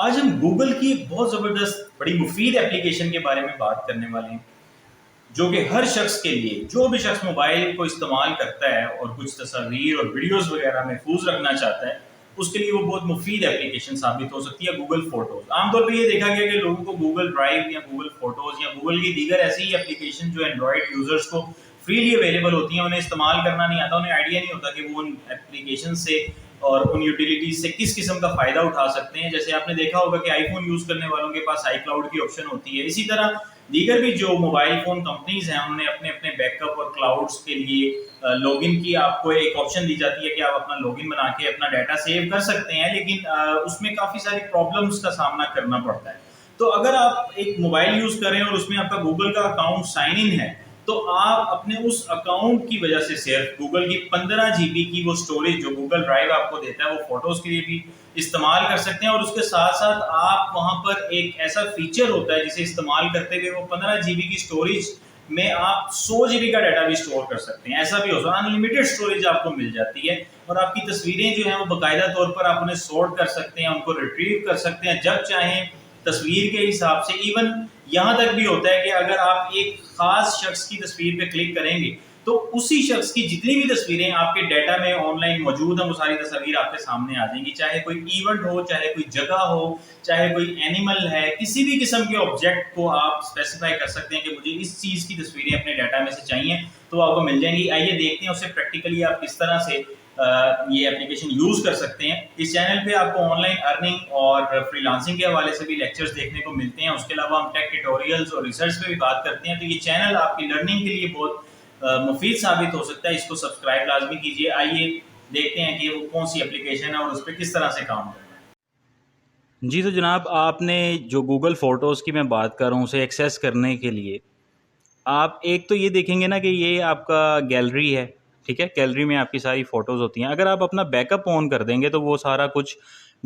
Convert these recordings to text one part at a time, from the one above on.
आज हम गूगल की एक बहुत ज़बरदस्त बड़ी मुफीद एप्लीकेशन के बारे में बात करने वाले हैं, जो कि हर शख्स के लिए, जो भी शख्स मोबाइल को इस्तेमाल करता है और कुछ तस्वीर और वीडियोस वगैरह महफूज रखना चाहता है, उसके लिए वो बहुत मुफीद एप्लीकेशन साबित हो सकती है गूगल फोटोज। आमतौर पर ये देखा गया कि लोगों को गूगल ड्राइव या गूगल फोटोज या गूगल की दीगर ऐसी ही एप्लीकेशन जो एंड्रॉयड यूजर्स को फ्रीली अवेलेबल होती हैं, उन्हें इस्तेमाल करना नहीं आता, उन्हें आइडिया नहीं होता कि वो उन एप्लीकेशन से और उन यूटिलिटीज से किस किस्म का फायदा उठा सकते हैं। जैसे आपने देखा होगा कि आईफोन यूज करने वालों के पास आई क्लाउड की ऑप्शन होती है। इसी तरह दीगर भी जो मोबाइल फोन कंपनीज हैं, उन्होंने अपने अपने बैकअप और क्लाउड्स के लिए लॉगिन की आपको एक ऑप्शन दी जाती है कि आप अपना लॉगिन बना के अपना डाटा सेव कर सकते हैं, लेकिन उसमें काफी सारी प्रॉब्लम्स का सामना करना पड़ता है। तो अगर आप एक मोबाइल यूज करें और उसमें आपका गूगल का अकाउंट साइन इन है, तो आप अपने उस अकाउंट की वजह से सिर्फ गूगल की 15 GB की वो स्टोरेज जो गूगल ड्राइव आपको देता है, वो फोटोज के लिए भी इस्तेमाल कर सकते हैं। और उसके साथ साथ आप वहां पर एक ऐसा फीचर होता है जिसे इस्तेमाल करते हुए वो 15 GB की स्टोरेज में आप 100 GB का डाटा भी स्टोर कर सकते हैं। ऐसा भी हो सकता है, अनलिमिटेड स्टोरेज आपको मिल जाती है और आपकी तस्वीरें जो है वो बाकायदा तौर पर आप उन्हें सॉर्ट कर सकते हैं, उनको रिट्रीव कर सकते हैं जब चाहें, तस्वीर के हिसाब से। इवन यहाँ तक भी होता है कि अगर आप एक खास शख्स की तस्वीर पे क्लिक करेंगे तो उसी शख्स की जितनी भी तस्वीरें आपके डाटा में ऑनलाइन मौजूद हैं, वो सारी तस्वीर आपके सामने आ जाएंगी। चाहे कोई इवेंट हो, चाहे कोई जगह हो, चाहे कोई एनिमल है, किसी भी किस्म के ऑब्जेक्ट को आप स्पेसिफाई कर सकते हैं कि मुझे इस चीज की तस्वीरें अपने डाटा में से चाहिए, तो आपको मिल जाएंगी। आइए देखते हैं उससे प्रैक्टिकली आप किस तरह से ये एप्लीकेशन यूज कर सकते हैं। इस चैनल पे आपको ऑनलाइन अर्निंग और फ्रीलांसिंग के हवाले से भी लेक्चर्स देखने को मिलते हैं। उसके अलावा हम टेक ट्यूटोरियल्स और रिसर्च पे भी बात करते हैं, तो ये चैनल आपकी लर्निंग के लिए बहुत मुफीद साबित हो सकता है। इसको सब्सक्राइब लाजमी कीजिए। आइए देखते हैं कि वो कौन सी एप्लीकेशन है और उस पर किस तरह से काम करना है। जी तो जनाब, आपने जो गूगल फ़ोटोज़ की मैं बात कर रहा हूँ, उसे एक्सेस करने के लिए आप एक तो ये देखेंगे ना कि ये आपका गैलरी है, ठीक है। गैलरी में आपकी सारी फ़ोटोज़ होती हैं। अगर आप अपना बैकअप ऑन कर देंगे तो वो सारा कुछ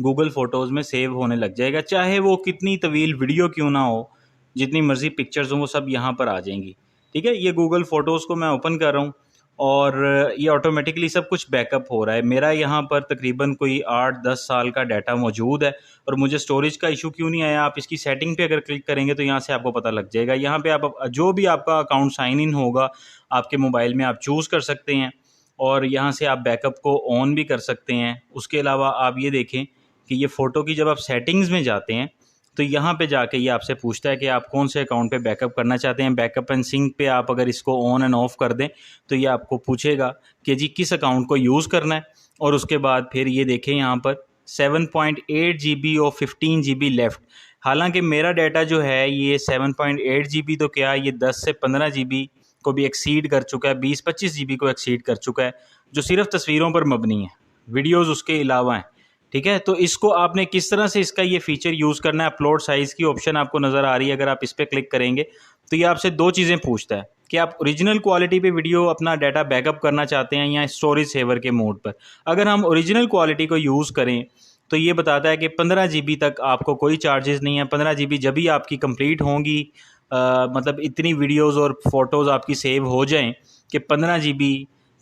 गूगल फ़ोटोज़ में सेव होने लग जाएगा, चाहे वो कितनी तवील वीडियो क्यों ना हो, जितनी मर्ज़ी पिक्चर्स हों, वो सब यहाँ पर आ जाएंगी, ठीक है। ये गूगल फ़ोटोज़ को मैं ओपन कर रहा हूँ और ये ऑटोमेटिकली सब कुछ बैकअप हो रहा है। मेरा यहाँ पर तकरीबन कोई 8-10 साल का डाटा मौजूद है और मुझे स्टोरेज का इशू क्यों नहीं आया, आप इसकी सेटिंग पे अगर क्लिक करेंगे तो यहाँ से आपको पता लग जाएगा। यहाँ पे आप जो भी आपका अकाउंट साइन इन होगा आपके मोबाइल में, आप चूज़ कर सकते हैं और यहाँ से आप बैकअप को ऑन भी कर सकते हैं। उसके अलावा आप ये देखें कि ये फ़ोटो की जब आप सेटिंग्स में जाते हैं तो यहाँ पे जाके ये आपसे पूछता है कि आप कौन से अकाउंट पे बैकअप करना चाहते हैं। बैकअप एंड सिंक पे आप अगर इसको ऑन एंड ऑफ कर दें तो ये आपको पूछेगा कि जी किस अकाउंट को यूज़ करना है। और उसके बाद फिर ये देखें यहाँ पर 7.8 GB और 15 GB लेफ़्ट। हालांकि मेरा डाटा जो है ये 7.8 GB तो क्या, ये 10 से 15 GB को भी एक्सीड कर चुका है, 20-25 GB को एक्सीड कर चुका है, जो सिर्फ तस्वीरों पर मबनी है, वीडियोज़ उसके अलावा हैं, ठीक है। तो इसको आपने किस तरह से इसका ये फीचर यूज़ करना है। अपलोड साइज़ की ऑप्शन आपको नज़र आ रही है, अगर आप इस पर क्लिक करेंगे तो ये आपसे दो चीज़ें पूछता है कि आप ओरिजिनल क्वालिटी पे वीडियो अपना डाटा बैकअप करना चाहते हैं या स्टोरेज सेवर के मोड पर। अगर हम ओरिजिनल क्वालिटी को यूज़ करें तो ये बताता है कि 15 GB तक आपको कोई चार्जेस नहीं है। 15 GB जब भी आपकी कंप्लीट होंगी, मतलब इतनी वीडियोज़ और फोटोज़ आपकी सेव हो जाएँ कि 15 GB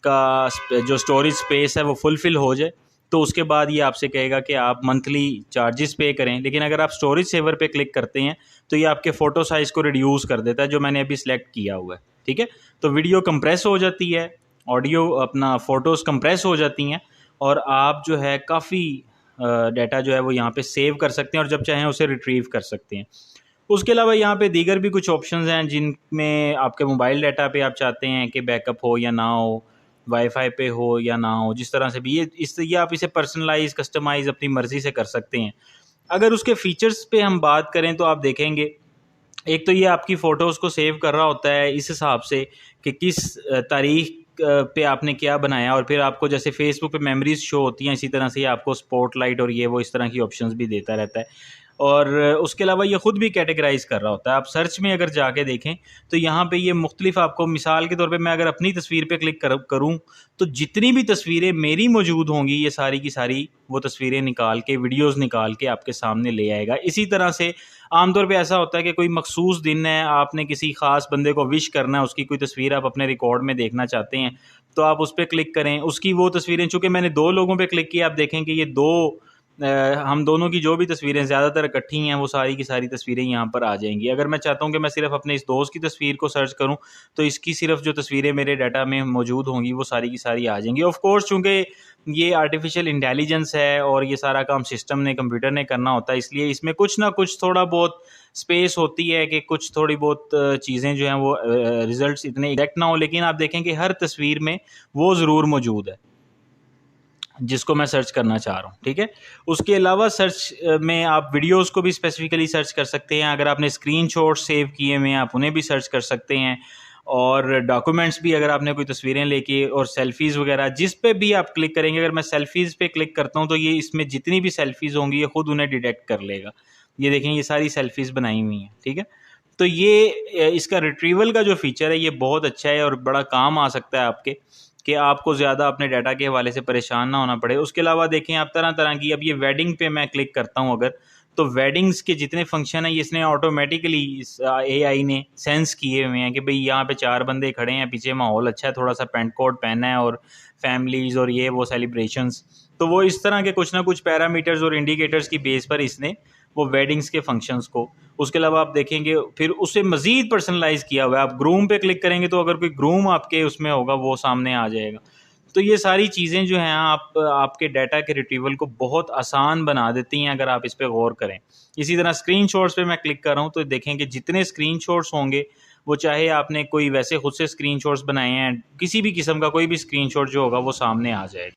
का जो स्टोरेज स्पेस है वो फुलफ़िल हो जाए, तो उसके बाद ये आपसे कहेगा कि आप मंथली चार्जेस पे करें। लेकिन अगर आप स्टोरेज सेवर पे क्लिक करते हैं तो ये आपके फ़ोटो साइज़ को रिड्यूस कर देता है, जो मैंने अभी सिलेक्ट किया हुआ है, ठीक है। तो वीडियो कंप्रेस हो जाती है, ऑडियो अपना फ़ोटोज़ कंप्रेस हो जाती हैं और आप जो है काफ़ी डाटा जो है वो यहाँ पे सेव कर सकते हैं और जब चाहें उसे रिट्रीव कर सकते हैं। उसके अलावा यहाँ पे दीगर भी कुछ ऑप्शंस हैं जिनमें आपके मोबाइल डाटा पे आप चाहते हैं कि बैकअप हो या ना हो, वाईफाई पे हो या ना हो, जिस तरह से भी ये आप इसे पर्सनलाइज कस्टमाइज़ अपनी मर्ज़ी से कर सकते हैं। अगर उसके फ़ीचर्स पे हम बात करें तो आप देखेंगे, एक तो ये आपकी फ़ोटोज़ को सेव कर रहा होता है इस हिसाब से कि किस तारीख पे आपने क्या बनाया, और फिर आपको जैसे फेसबुक पे मेमोरीज़ शो होती हैं, इसी तरह से ये आपको स्पॉटलाइट और ये वो इस तरह की ऑप्शंस भी देता रहता है। और उसके अलावा ये ख़ुद भी कैटेगराइज़ कर रहा होता है। आप सर्च में अगर जाके देखें तो यहाँ पे ये मुख्तलिफ आपको, मिसाल के तौर पे मैं अगर अपनी तस्वीर पे क्लिक करूँ तो जितनी भी तस्वीरें मेरी मौजूद होंगी ये सारी की सारी वो तस्वीरें निकाल के, वीडियोज़ निकाल के आपके सामने ले आएगा। इसी तरह से आमतौर पे ऐसा होता है कि कोई मखसूस दिन है, आपने किसी ख़ास बंदे को विश करना है, उसकी कोई तस्वीर आप अपने रिकॉर्ड में देखना चाहते हैं तो आप उस पर क्लिक करें, उसकी वो तस्वीरें, चूँकि मैंने 2 लोगों पे क्लिक किया, आप देखें कि ये 2 हम दोनों की जो भी तस्वीरें ज़्यादातर इकट्ठी हैं वो सारी की सारी तस्वीरें यहाँ पर आ जाएंगी। अगर मैं चाहता हूँ कि मैं सिर्फ अपने इस दोस्त की तस्वीर को सर्च करूँ तो इसकी सिर्फ जो तस्वीरें मेरे डाटा में मौजूद होंगी वो सारी की सारी आ जाएंगी। ऑफ कोर्स चूँकि ये आर्टिफिशियल इंटेलिजेंस है और ये सारा काम सिस्टम ने, कंप्यूटर ने करना होता है, इसलिए इसमें कुछ ना कुछ थोड़ा बहुत स्पेस होती है कि कुछ थोड़ी बहुत चीज़ें जो हैं वो रिजल्ट्स इतने एग्जैक्ट ना हो, लेकिन आप देखें कि हर तस्वीर में वो ज़रूर मौजूद है जिसको मैं सर्च करना चाह रहा हूँ। ठीक है, उसके अलावा सर्च में आप वीडियोस को भी स्पेसिफिकली सर्च कर सकते हैं। अगर आपने स्क्रीनशॉट सेव किए हुए हैं आप उन्हें भी सर्च कर सकते हैं, और डॉक्यूमेंट्स भी, अगर आपने कोई तस्वीरें लेके, और सेल्फीज़ वगैरह जिस पे भी आप क्लिक करेंगे। अगर मैं सेल्फीज़ पे क्लिक करता हूँ तो ये इसमें जितनी भी सेल्फीज़ होंगी ये खुद उन्हें डिटेक्ट कर लेगा। ये देखें, ये सारी सेल्फीज़ बनाई हुई हैं। ठीक है, तो ये इसका रिट्रीवल का जो फीचर है ये बहुत अच्छा है और बड़ा काम आ सकता है आपके, कि आपको ज़्यादा अपने डाटा के हवाले से परेशान ना होना पड़े। उसके अलावा देखें आप तरह तरह की, अब ये वेडिंग पे मैं क्लिक करता हूँ अगर, तो वेडिंग्स के जितने फंक्शन हैं इसने ऑटोमेटिकली एआई ने सेंस किए हुए हैं कि भाई यहाँ पे 4 बंदे खड़े हैं, पीछे माहौल अच्छा है, थोड़ा सा पेंट कोट पहना है और फैमिलीज़ और ये वो सेलिब्रेशंस, तो वो इस तरह के कुछ ना कुछ पैरामीटर्स और इंडिकेटर्स की बेस पर इसने वो वेडिंग्स के फंक्शंस को, उसके अलावा आप देखेंगे फिर उसे मज़ीद पर्सनलाइज़ किया हुआ है। आप ग्रूम पे क्लिक करेंगे तो अगर कोई ग्रूम आपके उसमें होगा वो सामने आ जाएगा। तो ये सारी चीज़ें जो हैं आपके डाटा के रिट्रीवल को बहुत आसान बना देती हैं अगर आप इस पे गौर करें। इसी तरह स्क्रीनशॉट्स पे मैं क्लिक कर रहा हूँ तो देखें कि जितने स्क्रीनशॉट्स होंगे, वो चाहे आपने कोई वैसे खुद से स्क्रीनशॉट्स बनाए हैं, किसी भी किस्म का कोई भी स्क्रीनशॉट जो होगा वो सामने आ जाएगा।